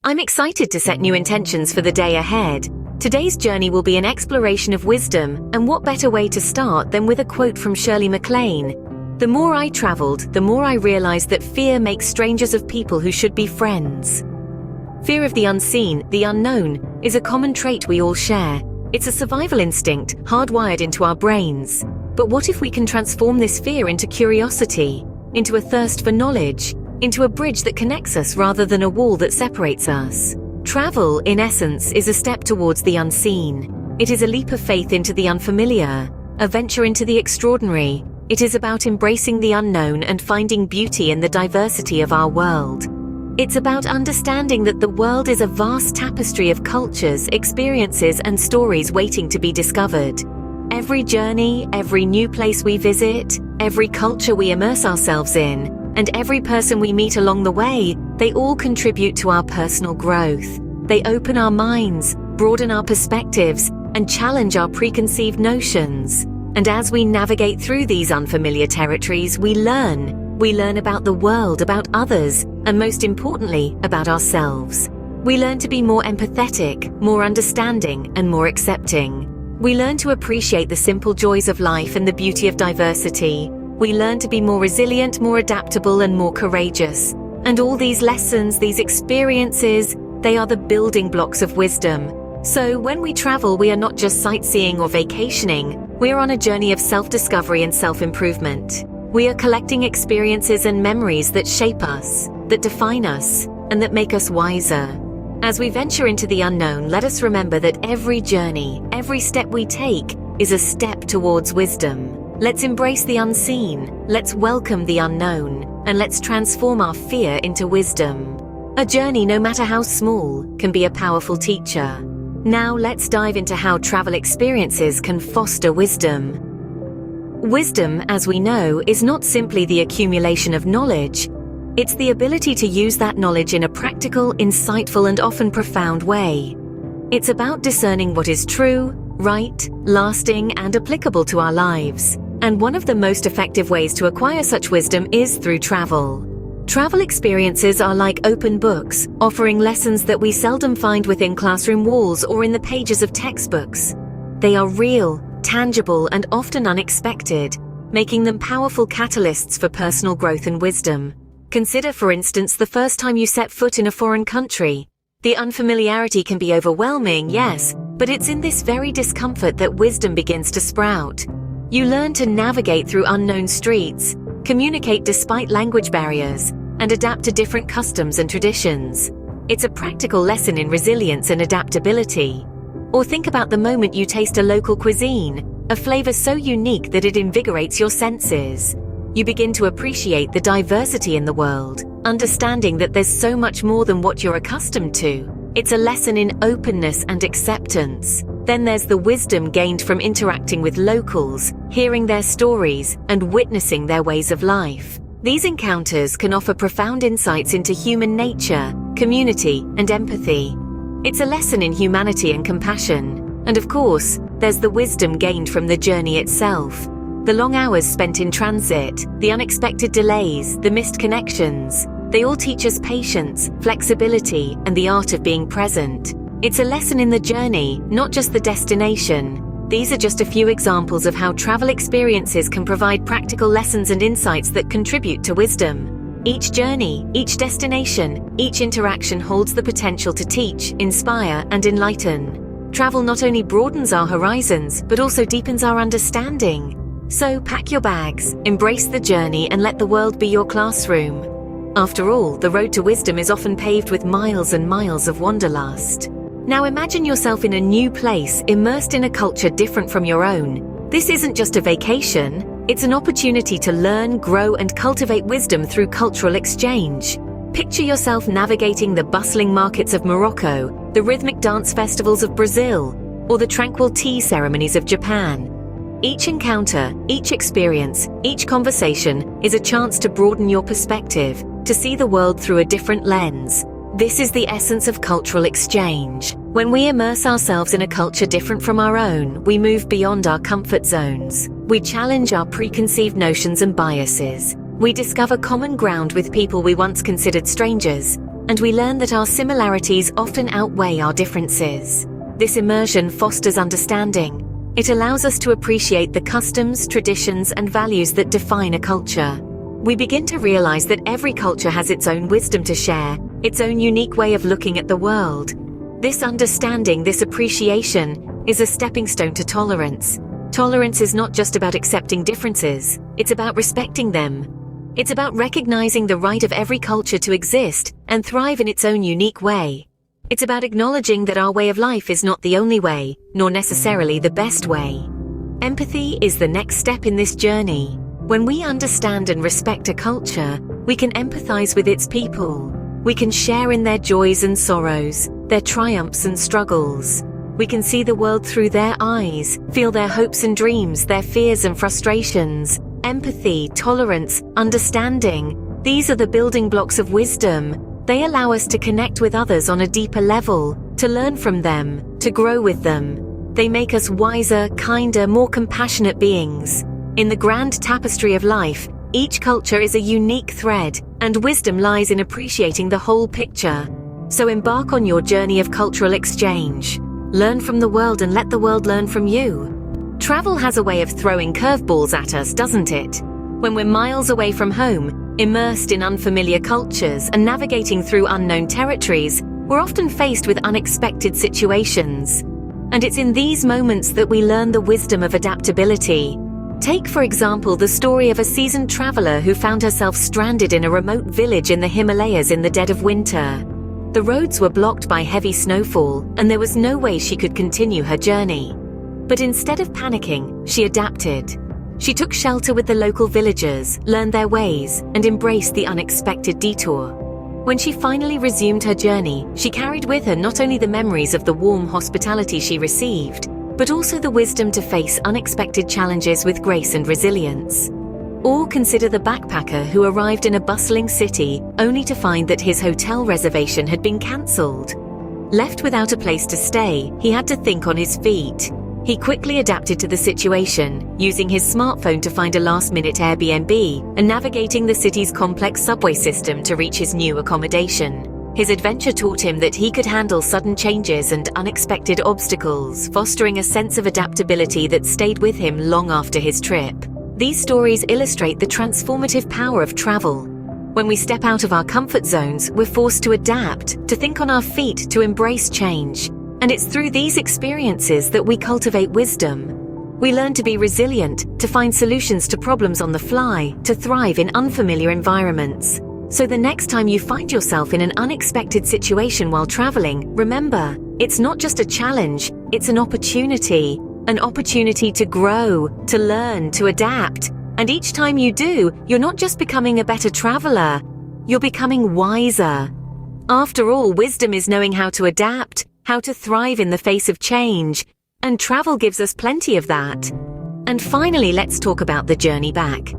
I'm excited to set new intentions for the day ahead. Today's journey will be an exploration of wisdom, and what better way to start than with a quote from Shirley MacLaine. The more I traveled, the more I realized that fear makes strangers of people who should be friends. Fear of the unseen, the unknown, is a common trait we all share. It's a survival instinct hardwired into our brains. But what if we can transform this fear into curiosity, into a thirst for knowledge, into a bridge that connects us rather than a wall that separates us? Travel, in essence, is a step towards the unseen. It is a leap of faith into the unfamiliar, a venture into the extraordinary. It is about embracing the unknown and finding beauty in the diversity of our world. It's about understanding that the world is a vast tapestry of cultures, experiences, and stories waiting to be discovered. Every journey, every new place we visit, every culture we immerse ourselves in, and every person we meet along the way, they all contribute to our personal growth. They open our minds, broaden our perspectives, and challenge our preconceived notions. And as we navigate through these unfamiliar territories, we learn. We learn about the world, about others, and most importantly, about ourselves. We learn to be more empathetic, more understanding, and more accepting. We learn to appreciate the simple joys of life and the beauty of diversity. We learn to be more resilient, more adaptable, and more courageous. And all these lessons, these experiences, they are the building blocks of wisdom. So when we travel, we are not just sightseeing or vacationing. We are on a journey of self-discovery and self-improvement. We are collecting experiences and memories that shape us, that define us, and that make us wiser. As we venture into the unknown, let us remember that every journey, every step we take, is a step towards wisdom. Let's embrace the unseen, let's welcome the unknown, and let's transform our fear into wisdom. A journey, no matter how small, can be a powerful teacher. Now let's dive into how travel experiences can foster wisdom. Wisdom, as we know, is not simply the accumulation of knowledge. It's the ability to use that knowledge in a practical, insightful, and often profound way. It's about discerning what is true, right, lasting, and applicable to our lives. And one of the most effective ways to acquire such wisdom is through travel. Travel experiences are like open books, offering lessons that we seldom find within classroom walls or in the pages of textbooks. They are real, tangible, and often unexpected, making them powerful catalysts for personal growth and wisdom. Consider, for instance, the first time you set foot in a foreign country. The unfamiliarity can be overwhelming, yes, but it's in this very discomfort that wisdom begins to sprout. You learn to navigate through unknown streets, communicate despite language barriers, and adapt to different customs and traditions. It's a practical lesson in resilience and adaptability. Or think about the moment you taste a local cuisine, a flavor so unique that it invigorates your senses. You begin to appreciate the diversity in the world, understanding that there's so much more than what you're accustomed to. It's a lesson in openness and acceptance. Then there's the wisdom gained from interacting with locals, hearing their stories, and witnessing their ways of life. These encounters can offer profound insights into human nature, community, and empathy. It's a lesson in humanity and compassion. And of course, there's the wisdom gained from the journey itself. The long hours spent in transit, the unexpected delays, the missed connections, they all teach us patience, flexibility, and the art of being present. It's a lesson in the journey, not just the destination. These are just a few examples of how travel experiences can provide practical lessons and insights that contribute to wisdom. Each journey, each destination, each interaction holds the potential to teach, inspire, and enlighten. Travel not only broadens our horizons, but also deepens our understanding. So pack your bags, embrace the journey, and let the world be your classroom. After all, the road to wisdom is often paved with miles and miles of wanderlust. Now imagine yourself in a new place, immersed in a culture different from your own. This isn't just a vacation, it's an opportunity to learn, grow, and cultivate wisdom through cultural exchange. Picture yourself navigating the bustling markets of Morocco, the rhythmic dance festivals of Brazil, or the tranquil tea ceremonies of Japan. Each encounter, each experience, each conversation is a chance to broaden your perspective, to see the world through a different lens. This is the essence of cultural exchange. When we immerse ourselves in a culture different from our own, we move beyond our comfort zones. We challenge our preconceived notions and biases. We discover common ground with people we once considered strangers. and we learn that our similarities often outweigh our differences. This immersion fosters understanding. It allows us to appreciate the customs, traditions, and values that define a culture. We begin to realize that every culture has its own wisdom to share, its own unique way of looking at the world. This understanding, this appreciation, is a stepping stone to tolerance. Tolerance is not just about accepting differences, it's about respecting them. It's about recognizing the right of every culture to exist and thrive in its own unique way. It's about acknowledging that our way of life is not the only way, nor necessarily the best way. Empathy is the next step in this journey. When we understand and respect a culture, we can empathize with its people. We can share in their joys and sorrows, their triumphs and struggles. We can see the world through their eyes, feel their hopes and dreams, their fears and frustrations. Empathy, tolerance, understanding, these are the building blocks of wisdom. They allow us to connect with others on a deeper level, to learn from them, to grow with them. They make us wiser, kinder, more compassionate beings. In the grand tapestry of life, each culture is a unique thread, and wisdom lies in appreciating the whole picture. So embark on your journey of cultural exchange. Learn from the world and let the world learn from you. Travel has a way of throwing curveballs at us, doesn't it? When we're miles away from home, immersed in unfamiliar cultures and navigating through unknown territories, we're often faced with unexpected situations. And it's in these moments that we learn the wisdom of adaptability. Take, for example, the story of a seasoned traveler who found herself stranded in a remote village in the Himalayas in the dead of winter. The roads were blocked by heavy snowfall, and there was no way she could continue her journey. But instead of panicking, she adapted. She took shelter with the local villagers, learned their ways, and embraced the unexpected detour. When she finally resumed her journey, she carried with her not only the memories of the warm hospitality she received, but also the wisdom to face unexpected challenges with grace and resilience. Or consider the backpacker who arrived in a bustling city only to find that his hotel reservation had been cancelled. Left without a place to stay, he had to think on his feet. He quickly adapted to the situation, using his smartphone to find a last-minute Airbnb and navigating the city's complex subway system to reach his new accommodation. His adventure taught him that he could handle sudden changes and unexpected obstacles, fostering a sense of adaptability that stayed with him long after his trip. These stories illustrate the transformative power of travel. When we step out of our comfort zones, we're forced to adapt, to think on our feet, to embrace change. And it's through these experiences that we cultivate wisdom. We learn to be resilient, to find solutions to problems on the fly, to thrive in unfamiliar environments. So the next time you find yourself in an unexpected situation while traveling, remember, it's not just a challenge, it's an opportunity to grow, to learn, to adapt. And each time you do, you're not just becoming a better traveler, you're becoming wiser. After all, wisdom is knowing how to adapt, how to thrive in the face of change, and travel gives us plenty of that. And finally, let's talk about the journey back.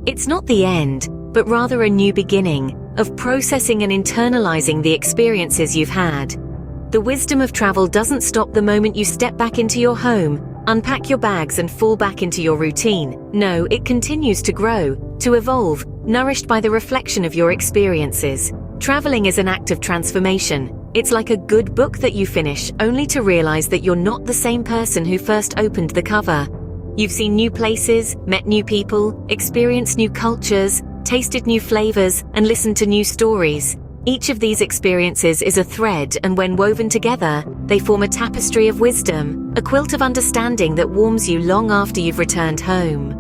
It's not the end, but rather a new beginning of processing and internalizing the experiences you've had. The wisdom of travel doesn't stop the moment you step back into your home, unpack your bags and fall back into your routine. No, it continues to grow, to evolve, nourished by the reflection of your experiences. Traveling is an act of transformation. It's like a good book that you finish only to realize that you're not the same person who first opened the cover. You've seen new places, met new people, experienced new cultures, tasted new flavors, and listened to new stories. Each of these experiences is a thread, and when woven together, they form a tapestry of wisdom, a quilt of understanding that warms you long after you've returned home.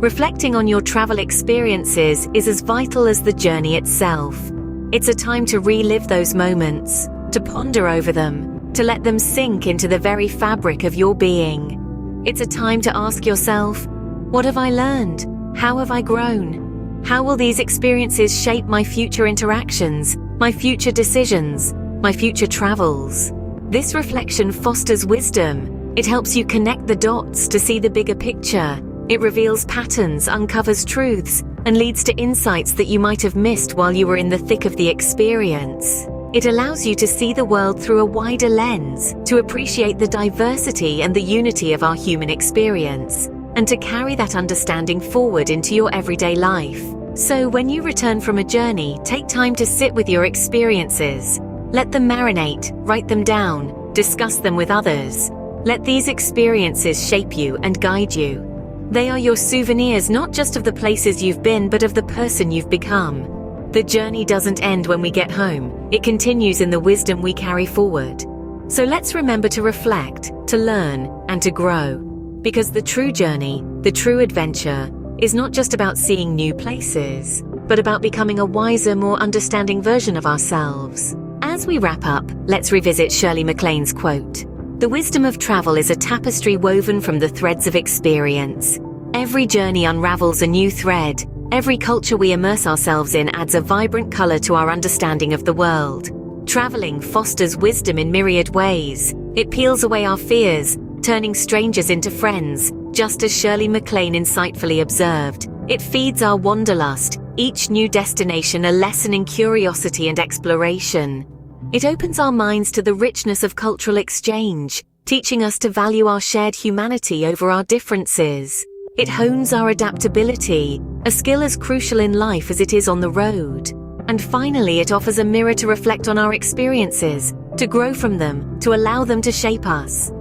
Reflecting on your travel experiences is as vital as the journey itself. It's a time to relive those moments, to ponder over them, to let them sink into the very fabric of your being. It's a time to ask yourself, what have I learned? How have I grown? How will these experiences shape my future interactions, my future decisions, my future travels? This reflection fosters wisdom. It helps you connect the dots to see the bigger picture. It reveals patterns, uncovers truths, and leads to insights that you might have missed while you were in the thick of the experience. It allows you to see the world through a wider lens, to appreciate the diversity and the unity of our human experience, and to carry that understanding forward into your everyday life. So when you return from a journey, take time to sit with your experiences. Let them marinate, write them down, discuss them with others. Let these experiences shape you and guide you. They are your souvenirs not just of the places you've been, but of the person you've become. The journey doesn't end when we get home. It continues in the wisdom we carry forward. So let's remember to reflect, to learn, and to grow. Because the true journey, the true adventure, is not just about seeing new places, but about becoming a wiser, more understanding version of ourselves. As we wrap up, let's revisit Shirley MacLaine's quote. The wisdom of travel is a tapestry woven from the threads of experience. Every journey unravels a new thread. Every culture we immerse ourselves in adds a vibrant color to our understanding of the world. Traveling fosters wisdom in myriad ways. It peels away our fears, turning strangers into friends, just as Shirley MacLaine insightfully observed. It feeds our wanderlust, each new destination a lesson in curiosity and exploration. It opens our minds to the richness of cultural exchange, teaching us to value our shared humanity over our differences. It hones our adaptability, a skill as crucial in life as it is on the road. And finally, it offers a mirror to reflect on our experiences, to grow from them, to allow them to shape us.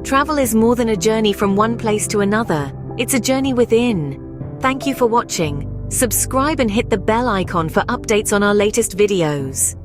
Travel is more than a journey from one place to another. It's a journey within. Thank you for watching. Subscribe and hit the bell icon for updates on our latest videos.